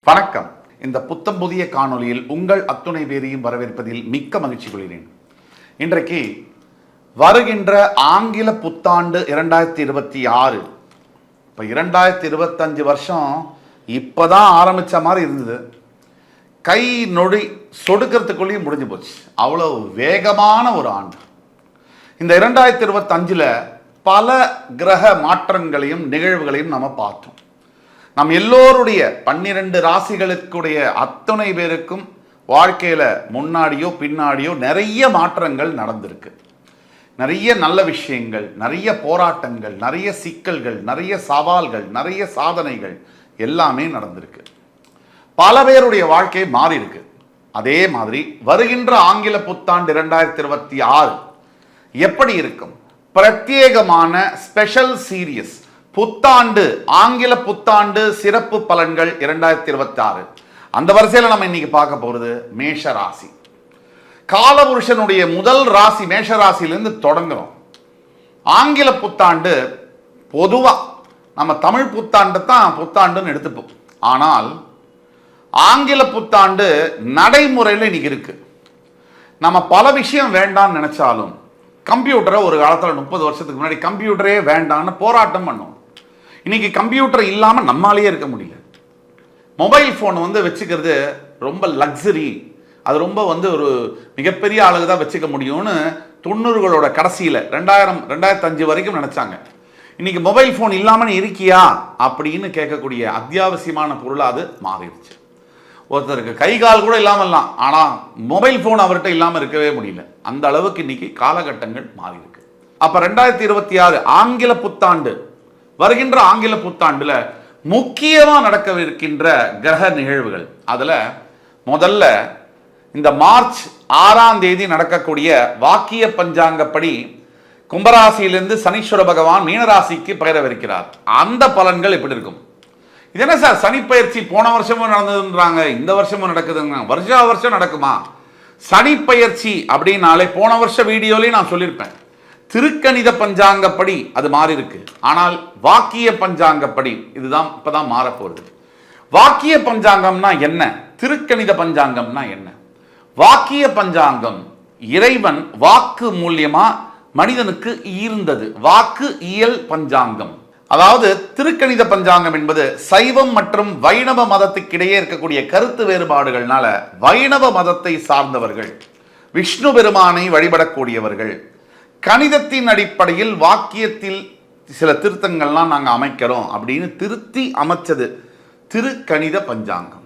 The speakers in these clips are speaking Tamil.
வணக்கம். இந்த புத்தம் புதிய காணொலியில் உங்கள் அத்துணை பேரையும் வரவேற்பதில் மிக்க மகிழ்ச்சி கொள்கிறேன். இன்றைக்கு வருகின்ற ஆங்கில புத்தாண்டு 2026. இப்போ 2025 வருஷம் இப்போதான் ஆரம்பித்த மாதிரி இருந்தது. கை நொடி சொடுக்கிறதுக்குள்ளேயும் முடிஞ்சு போச்சு. அவ்வளோ வேகமான ஒரு ஆண்டு. இந்த 2025 பல கிரக மாற்றங்களையும் நிகழ்வுகளையும் நம்ம பார்த்தோம். நம் எல்லோருடைய 12 ராசிகளுக்குடைய அத்தனை பேருக்கும் வாழ்க்கையில் முன்னாடியோ பின்னாடியோ நிறைய மாற்றங்கள் நடந்திருக்கு. நிறைய நல்ல விஷயங்கள், நிறைய போராட்டங்கள், நிறைய சிக்கல்கள், நிறைய சவால்கள், நிறைய சாதனைகள் எல்லாமே நடந்திருக்கு. பல பேருடைய வாழ்க்கை மாறி இருக்கு. அதே மாதிரி வருகின்ற ஆங்கில புத்தாண்டு 2026 எப்படி இருக்கும்? பிரத்யேகமான ஸ்பெஷல் சீரியஸ் புத்தாண்டு, ஆங்கில புத்தாண்டு சிறப்பு பலன்கள் 2026. அந்த வரிசையில் நம்ம இன்னைக்கு பார்க்க போறது மேஷ ராசி. காலபுருஷனுடைய முதல் ராசி மேஷ ராசியிலிருந்து தொடங்குறோம். ஆங்கில புத்தாண்டு பொதுவா நம்ம தமிழ் புத்தாண்டு தான் புத்தாண்டுன்னு எடுத்துப்போம். ஆனால் ஆங்கில புத்தாண்டு நடைமுறையில் இன்னைக்கு இருக்கு. நம்ம பல விஷயம் வேண்டாம்னு நினைச்சாலும் கம்ப்யூட்டரை ஒரு காலத்தில் 30 வருஷத்துக்கு முன்னாடி கம்ப்யூட்டரே வேண்டாம்னு போராட்டம் பண்ணோம். இன்னைக்கு கம்ப்யூட்டர் இல்லாமல் நம்மளாலேயே இருக்க முடியல. மொபைல் ஃபோன் வச்சுக்கிறது ரொம்ப லக்ஸரி, அது ரொம்ப ஒரு மிகப்பெரிய ஆளுக்கு தான் வச்சுக்க முடியும்னு 90களோட கடைசியில் 2005 வரைக்கும் நினச்சாங்க. இன்னைக்கு மொபைல் ஃபோன் இல்லாமல் இருக்கியா அப்படின்னு கேட்கக்கூடிய அத்தியாவசியமான பொருளாக அது மாறிடுச்சு. ஒருத்தருக்கு கை கால் கூட இல்லாமல்லாம், ஆனால் மொபைல் ஃபோன் அவர்கிட்ட இல்லாமல் இருக்கவே முடியல. அந்த அளவுக்கு இன்னைக்கு காலகட்டங்கள் மாறி இருக்கு. அப்போ 2026 ஆங்கில புத்தாண்டு, வருகின்ற ஆங்கில புத்தாண்டுல முக்கியமாக நடக்கவிருக்கின்ற கிரக நிகழ்வுகள், அதில் முதல்ல இந்த மார்ச் 6ஆம் தேதி நடக்கக்கூடிய வாக்கிய பஞ்சாங்கப்படி கும்பராசியிலிருந்து சனீஸ்வர பகவான் மீனராசிக்கு பெயரவிருக்கிறார். அந்த பலன்கள் எப்படி இருக்கும்? இது என்ன சார், சனி பயிற்சி போன வருஷமும் நடந்ததுன்றாங்க, இந்த வருஷமும் நடக்குதுங்க, வருஷம் நடக்குமா? சனி பயிற்சி அப்படின்னாலே போன வருஷ வீடியோலையும் நான் சொல்லியிருப்பேன், திருக்கணித பஞ்சாங்கப்படி அது மாறி இருக்கு. ஆனால் வாக்கிய பஞ்சாங்கப்படி இதுதான் இப்பதான் மாறப்போகுது. வாக்கிய பஞ்சாங்கம்னா என்ன, திருக்கணித பஞ்சாங்கம்னா என்ன? வாக்கிய பஞ்சாங்கம் இறைவன் வாக்கு மூலியமா மனிதனுக்கு ஈர்ந்தது. வாக்கு இயல் பஞ்சாங்கம். அதாவது திருக்கணித பஞ்சாங்கம் என்பது சைவம் மற்றும் வைணவ மதத்துக்கிடையே இருக்கக்கூடிய கருத்து வேறுபாடுகள்னால வைணவ மதத்தை சார்ந்தவர்கள், விஷ்ணு பெருமானை வழிபடக்கூடியவர்கள், கணிதத்தின் அடிப்படையில் வாக்கியத்தில் சில திருத்தங்கள்லாம் நாங்கள் அமைக்கிறோம் அப்படின்னு திருத்தி அமைச்சது திருக்கணித பஞ்சாங்கம்.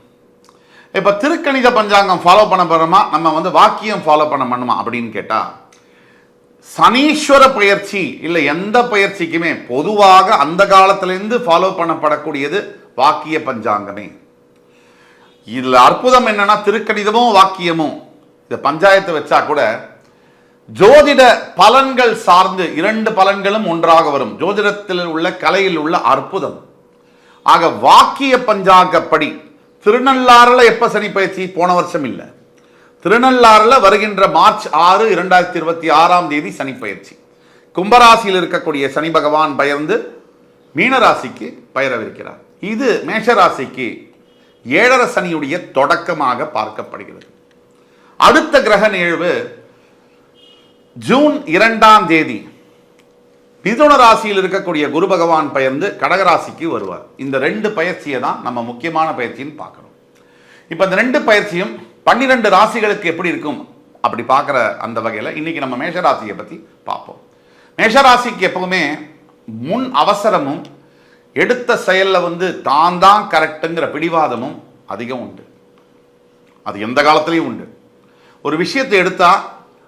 இப்போ திருக்கணித பஞ்சாங்கம் ஃபாலோ பண்ண போகிறோமா, நம்ம வாக்கியம் ஃபாலோ பண்ணணுமா அப்படின்னு கேட்டால், சனீஸ்வர பயிற்சி இல்லை எந்த பயிற்சிக்குமே பொதுவாக அந்த காலத்திலிருந்து ஃபாலோ பண்ணப்படக்கூடியது வாக்கிய பஞ்சாங்கமே. இதில் அற்புதம் என்னன்னா, திருக்கணிதமும் வாக்கியமும் இந்த பஞ்சாயத்தை வச்சா கூட ஜோதிட பலன்கள் சார்ந்து 2 பலன்களும் ஒன்றாக வரும். ஜோதிடத்தில் உள்ள கலையில் உள்ள அற்புதம். ஆக வாக்கிய பஞ்சாங்கப்படி திருநள்ளாறுல எப்ப சனி பயிற்சி? போன வருஷம் இல்லை, திருநள்ளாறுல வருகின்ற மார்ச் 6, 2026ஆம் தேதி சனி பயிற்சி. கும்பராசியில் இருக்கக்கூடிய சனி பகவான் பெயர்ந்து மீனராசிக்கு பெயரவிருக்கிறார். இது மேஷராசிக்கு 7.5 சனியுடைய தொடக்கமாக பார்க்கப்படுகிறது. அடுத்த கிரக நிகழ்வு ஜூன் 2ஆம் தேதி மிதுன ராசியில் இருக்கக்கூடிய குரு பகவான் பெயர்ந்து கடகராசிக்கு வருவார். இந்த 2 பயிற்சியை தான் நம்ம முக்கியமான பயிற்சின்னு பார்க்கணும். இப்போ இந்த 2 பயிற்சியும் 12 ராசிகளுக்கு எப்படி இருக்கும் அப்படி பார்க்குற அந்த வகையில் இன்னைக்கு நம்ம மேஷராசியை பற்றி பார்ப்போம். மேஷராசிக்கு எப்பவுமே முன் அவசரமும் எடுத்த செயலில் தான் கரெக்டுங்கிற பிடிவாதமும் அதிகம் உண்டு. அது எந்த காலத்திலையும் உண்டு. ஒரு விஷயத்தை எடுத்தா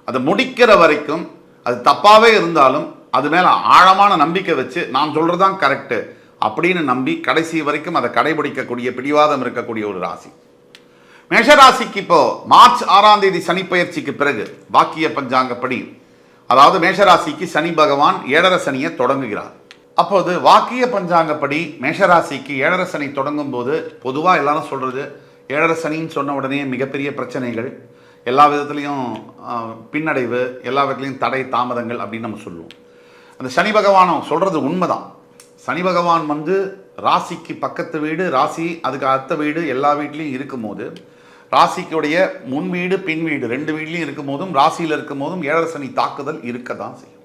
அதை முடிக்கிற வரைக்கும் அது தப்பாகவே இருந்தாலும் அது மேலே ஆழமான நம்பிக்கை வச்சு நான் சொல்கிறதான் கரெக்டு அப்படின்னு நம்பி கடைசி வரைக்கும் அதை கடைபிடிக்கக்கூடிய பிடிவாதம் இருக்கக்கூடிய ஒரு ராசி மேஷராசிக்கு. இப்போ மார்ச் 6ஆம் தேதி சனி பயிற்சிக்கு பிறகு வாக்கிய பஞ்சாங்கப்படி, அதாவது மேஷராசிக்கு சனி பகவான் 7.5 சனியை தொடங்குகிறார். அப்போது வாக்கிய பஞ்சாங்கப்படி மேஷராசிக்கு 7.5 சனி தொடங்கும் போது பொதுவாக எல்லாரும் சொல்றது 7.5 சனின்னு சொன்ன உடனே மிகப்பெரிய பிரச்சனைகள், எல்லா விதத்துலையும் பின்னடைவு, எல்லா விதத்துலையும் தடை தாமதங்கள் அப்படின்னு நம்ம சொல்லுவோம். அந்த சனி பகவானும் சொல்றது உண்மைதான். சனி பகவான் வந்து ராசிக்கு பக்கத்து வீடு, ராசி அதுக்கு அடுத்த வீடு, எல்லா வீட்லேயும் இருக்கும்போது, ராசிக்குடைய முன் வீடு பின் வீடு 2 வீட்லையும் இருக்கும் போதும், ராசியில் இருக்கும் போதும் ஏழரை சனி தாக்குதல் இருக்க தான் செய்யும்.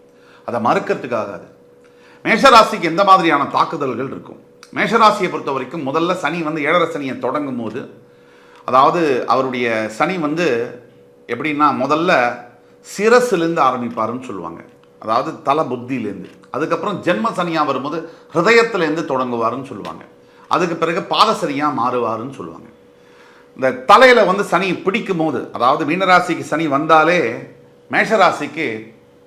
அதை மறுக்கிறதுக்காகாது. மேஷராசிக்கு எந்த மாதிரியான தாக்குதல்கள் இருக்கும்? மேஷராசியை பொறுத்த வரைக்கும் முதல்ல சனி வந்து ஏழரை சனியை தொடங்கும் போது, அதாவது அவருடைய சனி வந்து எப்படின்னா முதல்ல சிரசுலேருந்து ஆரம்பிப்பாருன்னு சொல்லுவாங்க, அதாவது தலை புத்தியிலேருந்து. அதுக்கப்புறம் ஜென்ம சனியாக வரும்போது ஹிருதயத்திலேருந்து தொடங்குவாருன்னு சொல்லுவாங்க. அதுக்கு பிறகு பாத சனியாக மாறுவாருன்னு சொல்லுவாங்க. இந்த தலையில் வந்து சனி பிடிக்கும் போது, அதாவது மீனராசிக்கு சனி வந்தாலே மேஷராசிக்கு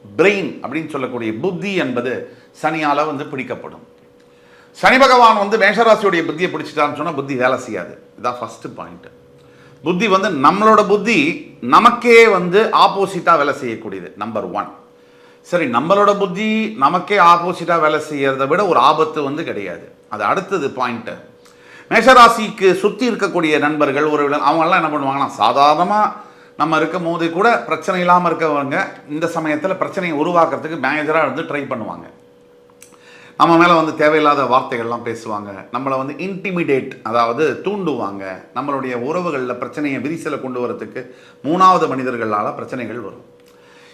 பிரெயின் அப்படின்னு சொல்லக்கூடிய புத்தி என்பது சனியால் வந்து பிடிக்கப்படும். சனி பகவான் வந்து மேஷராசியுடைய புத்தியை பிடிச்சிட்டான்னு சொன்னால் புத்தி வேலை செய்யாது. இதுதான் ஃபஸ்ட்டு பாயிண்ட். புத்தி வந்து நம்மளோட புத்தி நமக்கே வந்து ஆப்போசிட்டாக வேலை செய்யக்கூடியது, நம்பர் 1. சரி, நம்மளோட புத்தி நமக்கே ஆப்போசிட்டாக வேலை செய்யறதை விட ஒரு ஆபத்து வந்து கிடையாது. அது அடுத்தது பாயிண்ட்டு. மேஷராசிக்கு சுற்றி இருக்கக்கூடிய நண்பர்கள், உறவினர், அவங்கெல்லாம் என்ன பண்ணுவாங்கன்னா, சாதாரணமாக நம்ம இருக்கும் போது கூட பிரச்சனை இல்லாமல் இருக்கவங்க இந்த சமயத்தில் பிரச்சனையை உருவாக்குறதுக்கு மேனேஜராக இருந்து ட்ரை பண்ணுவாங்க. நம்ம மேலே வந்து தேவையில்லாத வார்த்தைகள்லாம் பேசுவாங்க, நம்மளை வந்து இன்டிமிடேட், அதாவது தூண்டுவாங்க. நம்மளுடைய உறவுகளில் பிரச்சனையை விரிசலை கொண்டு வரத்துக்கு 3வது மனிதர்களால் பிரச்சனைகள் வரும்.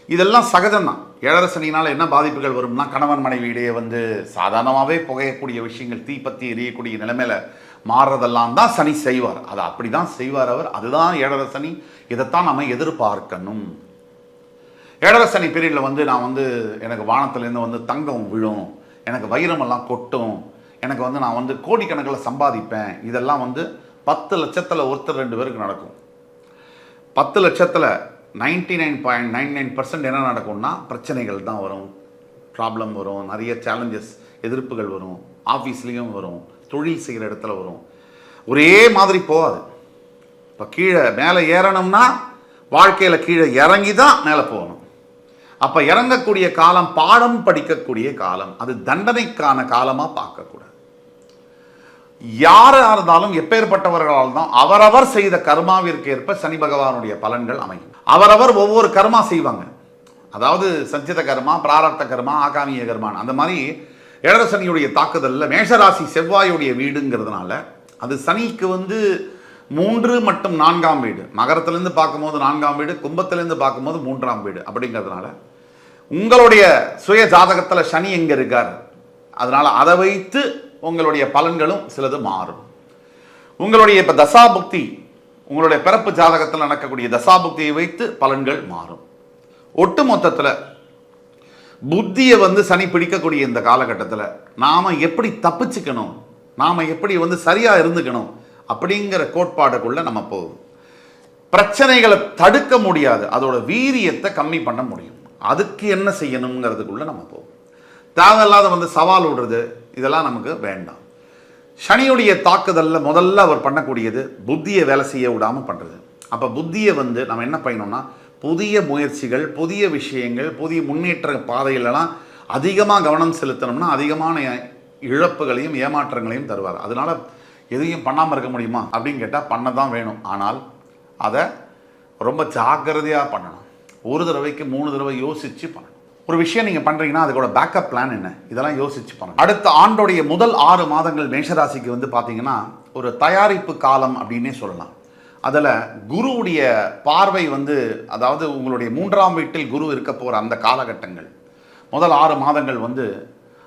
இதெல்லாம் சகஜம்தான். ஏழரை சனினால் என்ன பாதிப்புகள் வரும்னா, கணவன் மனைவியிடையே வந்து சாதாரணமாகவே புகையக்கூடிய விஷயங்கள், தீப்பத்தி எரியக்கூடிய நிலைமையில மாறுறதெல்லாம் தான் சனி செய்வார். அதை அப்படி தான் செய்வார் அவர். அதுதான் ஏழரை சனி. இதைத்தான் நம்ம எதிர்பார்க்கணும். ஏழரை சனி பீரியடில் வந்து நான் வந்து எனக்கு வானத்துலேருந்து வந்து தங்கம் விழும், எனக்கு வைரமெல்லாம் கொட்டும், எனக்கு வந்து நான் வந்து கோடிக்கணக்கில் சம்பாதிப்பேன், இதெல்லாம் வந்து 10 லட்சத்தில் ஒருத்தர் 2 பேருக்கு நடக்கும். 10 லட்சத்தில் 99.99% என்ன நடக்கும்னா பிரச்சனைகள் தான் வரும், ப்ராப்ளம் வரும், நிறைய சேலஞ்சஸ், எதிர்ப்புகள் வரும், ஆஃபீஸ்லேயும் வரும், தொழில் செய்கிற இடத்துல வரும். ஒரே மாதிரி போகாது. இப்போ கீழே மேலே ஏறணும்னா வாழ்க்கையில் கீழே இறங்கி தான் மேலே போகணும். அப்போ இறங்கக்கூடிய காலம் பாடம் படிக்கக்கூடிய காலம், அது தண்டனைக்கான காலமாக பார்க்கக்கூடாது. யாராக இருந்தாலும் எப்பேற்பட்டவர்களால் தான் அவரவர் செய்த கர்மாவிற்கு ஏற்ப சனி பகவானுடைய பலன்கள் அமையும். அவரவர் ஒவ்வொரு கர்மா செய்வாங்க. அதாவது சஞ்சித கர்மா, பிராரப்த கர்மா, ஆகாமிய கர்மான். அந்த மாதிரி ஏழரை சனியுடைய தாக்குதலில் மேஷராசி செவ்வாயுடைய வீடுங்கிறதுனால அது சனிக்கு வந்து 3 மற்றும் 4ஆம் வீடு. மகரத்திலேருந்து பார்க்கும்போது 4ஆம் வீடு, கும்பத்திலேருந்து பார்க்கும்போது 3ஆம் வீடு. அப்படிங்கிறதுனால உங்களுடைய சுய ஜாதகத்தில் சனி எங்கே இருக்கார், அதனால் அதை வைத்து உங்களுடைய பலன்களும் சிலது மாறும். உங்களுடைய இப்போ தசாபுக்தி, உங்களுடைய பிறப்பு ஜாதகத்தில் நடக்கக்கூடிய தசாபுக்தியை வைத்து பலன்கள் மாறும். ஒட்டு மொத்தத்தில் புத்தியை வந்து சனி பிடிக்கக்கூடிய இந்த காலகட்டத்தில் நாம் எப்படி தப்பிச்சுக்கணும், நாம் எப்படி வந்து சரியாக இருந்துக்கணும் அப்படிங்கிற கோட்பாடுக்குள்ளே நம்ம போகும். பிரச்சனைகளை தடுக்க முடியாது, அதோட வீரியத்தை கம்மி பண்ண முடியும். அதுக்கு என்ன செய்யணுங்கிறதுக்குள்ளே நம்ம போகும். தேவையில்லாத வந்து சவால் விடுறது இதெல்லாம் நமக்கு வேண்டாம். சனியுடைய தாக்குதலில் முதல்ல அவர் பண்ணக்கூடியது புத்தியை வேலை செய்ய விடாமல் பண்ணுறது. அப்போ புத்தியை வந்து நம்ம என்ன பண்ணணும்னா, புதிய முயற்சிகள், புதிய விஷயங்கள், புதிய முன்னேற்ற பாதையிலலாம் அதிகமாக கவனம் செலுத்தணும்னா அதிகமான இழப்புகளையும் ஏமாற்றங்களையும் தருவார். அதனால் எதையும் பண்ணாமல் இருக்க முடியுமா அப்படின்னு கேட்டால் பண்ண தான் வேணும். ஆனால் அதை ரொம்ப ஜாக்கிரதையாக பண்ணணும். ஒரு தடவைக்கு 3 தடவை யோசித்து பண்ணணும். ஒரு விஷயம் நீங்கள் பண்ணுறீங்கன்னா அதுக்கோட பேக்கப் பிளான் என்ன, இதெல்லாம் யோசிச்சு பண்ணணும். அடுத்த ஆண்டோடைய முதல் 6 மாதங்கள் மேஷராசிக்கு வந்து பார்த்தீங்கன்னா ஒரு தயாரிப்பு காலம் அப்படின்னே சொல்லலாம். அதில் குருவுடைய பார்வை வந்து, அதாவது உங்களுடைய 3ஆம் வீட்டில் குரு இருக்க போகிற அந்த காலகட்டங்கள், முதல் 6 மாதங்கள் வந்து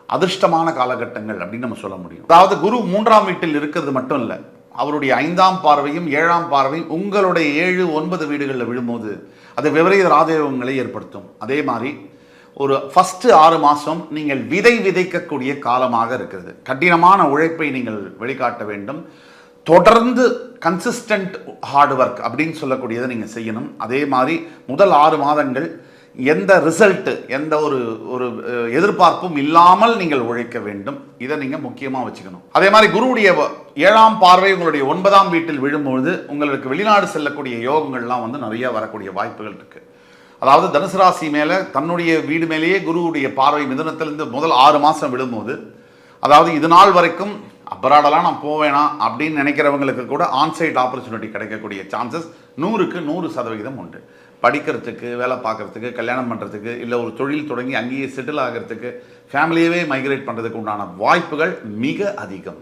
அதிர்ஷ்டமான காலகட்டங்கள் அப்படின்னு நம்ம சொல்ல முடியும். அதாவது குரு 3ஆம் வீட்டில் இருக்கிறது மட்டும் இல்லை, அவருடைய 5ஆம் பார்வையும் 7ஆம் பார்வையும் உங்களுடைய 7, 9 வீடுகளில் விழும்போது அது விபரீத ராஜயோகங்களை ஏற்படுத்தும். அதே மாதிரி ஒரு ஃபஸ்ட்டு 6 மாதம் நீங்கள் விதைக்கக்கூடிய காலமாக இருக்கிறது. கடினமான உழைப்பை நீங்கள் வெளிக்காட்ட வேண்டும். தொடர்ந்து கன்சிஸ்டன்ட் ஹார்ட் ஒர்க் அப்படின்னு சொல்லக்கூடியதை நீங்கள் செய்யணும். அதே மாதிரி முதல் 6 மாதங்கள் எந்த ரிசல்ட்டு, எந்த ஒரு எதிர்பார்ப்பும் இல்லாமல் நீங்கள் உழைக்க வேண்டும். இதை நீங்கள் முக்கியமாக வச்சுக்கணும். அதே மாதிரி குருவுடைய 7ஆம் பார்வை உங்களுடைய 9ஆம் வீட்டில் விழும்பொழுது உங்களுக்கு வெளிநாடு செல்லக்கூடிய யோகங்கள்லாம் வந்து நிறைய வரக்கூடிய வாய்ப்புகள் இருக்குது. அதாவது தனுசு ராசி மேலே தன்னுடைய வீடு மேலேயே குருவுடைய பார்வை மிதுனத்திலிருந்து முதல் 6 மாதம் விழும்போது, அதாவது இது நாள் வரைக்கும் அப்ராடெல்லாம் நான் போவேனா அப்படின்னு நினைக்கிறவங்களுக்கு கூட ஆன்சைட் ஆப்பர்ச்சுனிட்டி கிடைக்கக்கூடிய சான்சஸ் 100க்கு 100% உண்டு. படிக்கிறதுக்கு, வேலை பார்க்கறதுக்கு, கல்யாணம் பண்ணுறதுக்கு, இல்லை ஒரு தொழில் தொடங்கி அங்கேயே செட்டில் ஆகிறதுக்கு, ஃபேமிலியவே மைக்ரேட் பண்ணுறதுக்கு உண்டான வாய்ப்புகள் மிக அதிகம்.